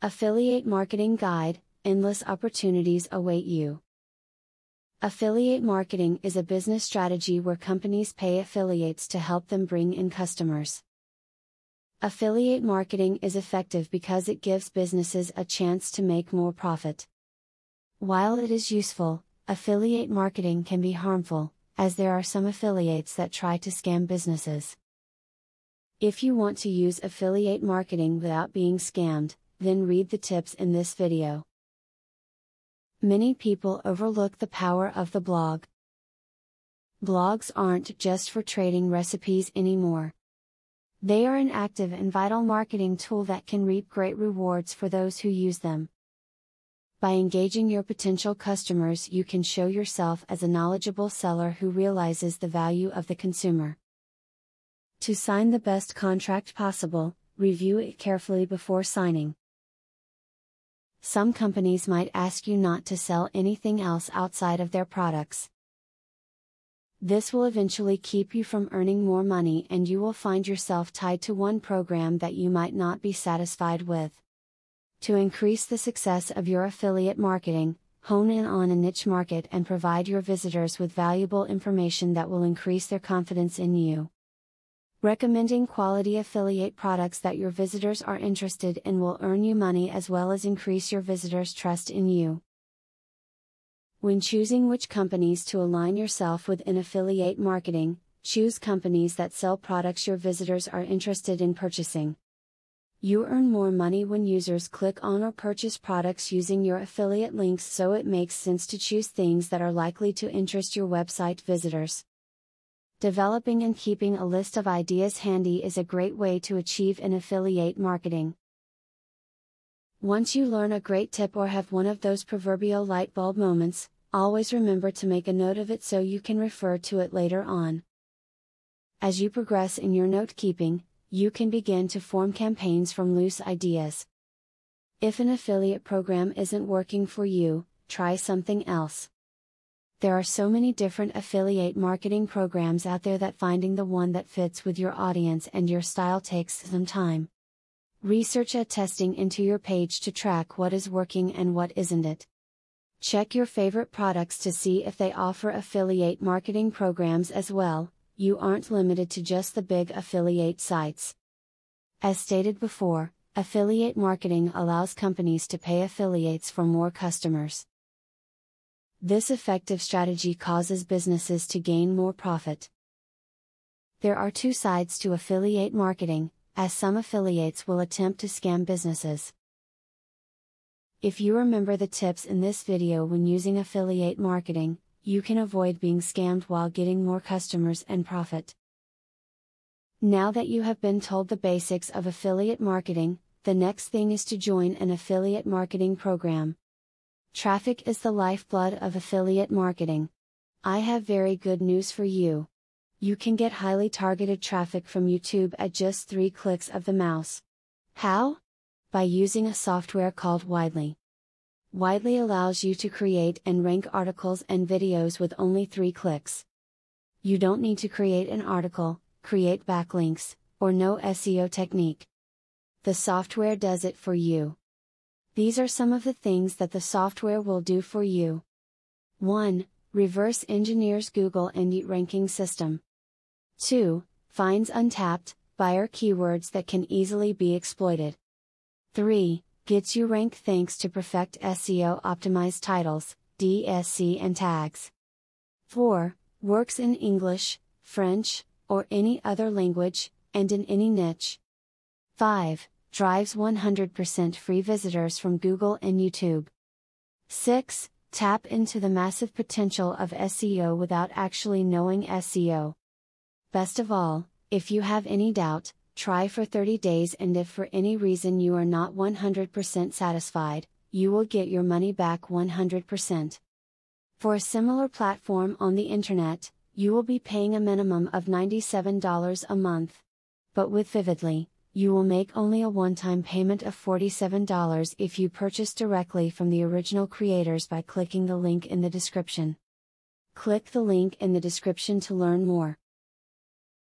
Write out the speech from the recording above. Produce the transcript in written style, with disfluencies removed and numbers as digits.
Affiliate Marketing Guide: Endless opportunities await you. Affiliate marketing is a business strategy where companies pay affiliates to help them bring in customers. Affiliate marketing is effective because it gives businesses a chance to make more profit. While it is useful, affiliate marketing can be harmful, as there are some affiliates that try to scam businesses. If you want to use affiliate marketing without being scammed, then read the tips in this video. Many people overlook the power of the blog. Blogs aren't just for trading recipes anymore. They are an active and vital marketing tool that can reap great rewards for those who use them. By engaging your potential customers, you can show yourself as a knowledgeable seller who realizes the value of the consumer. To sign the best contract possible, review it carefully before signing. Some companies might ask you not to sell anything else outside of their products. This will eventually keep you from earning more money, and you will find yourself tied to one program that you might not be satisfied with. To increase the success of your affiliate marketing, hone in on a niche market and provide your visitors with valuable information that will increase their confidence in you. Recommending quality affiliate products that your visitors are interested in will earn you money as well as increase your visitors' trust in you. When choosing which companies to align yourself with in affiliate marketing, choose companies that sell products your visitors are interested in purchasing. You earn more money when users click on or purchase products using your affiliate links, so it makes sense to choose things that are likely to interest your website visitors. Developing and keeping a list of ideas handy is a great way to achieve in affiliate marketing. Once you learn a great tip or have one of those proverbial light bulb moments, always remember to make a note of it so you can refer to it later on. As you progress in your note keeping, you can begin to form campaigns from loose ideas. If an affiliate program isn't working for you, try something else. There are so many different affiliate marketing programs out there that finding the one that fits with your audience and your style takes some time. Research and testing into your page to track what is working and what isn't it. Check your favorite products to see if they offer affiliate marketing programs as well. You aren't limited to just the big affiliate sites. As stated before, affiliate marketing allows companies to pay affiliates for more customers. This effective strategy causes businesses to gain more profit. There are two sides to affiliate marketing, as some affiliates will attempt to scam businesses. If you remember the tips in this video when using affiliate marketing, you can avoid being scammed while getting more customers and profit. Now that you have been told the basics of affiliate marketing, the next thing is to join an affiliate marketing program. Traffic is the lifeblood of affiliate marketing. I have very good news for you. You can get highly targeted traffic from YouTube at just 3 clicks of the mouse. How? By using a software called Widely. Widely allows you to create and rank articles and videos with only 3 clicks. You don't need to create an article, create backlinks, or know SEO technique. The software does it for you. These are some of the things that the software will do for you. 1. Reverse engineers Google Indie ranking system. 2. Finds untapped, buyer keywords that can easily be exploited. 3. Gets you ranked thanks to Perfect SEO optimized titles, DSC and tags. 4. Works in English, French, or any other language, and in any niche. 5. Drives 100% free visitors from Google and YouTube. 6. Tap into the massive potential of SEO without actually knowing SEO. Best of all, if you have any doubt, try for 30 days, and if for any reason you are not 100% satisfied, you will get your money back 100%. For a similar platform on the internet, you will be paying a minimum of $97 a month. But with Vividly, you will make only a one-time payment of $47 if you purchase directly from the original creators by clicking the link in the description. Click the link in the description to learn more.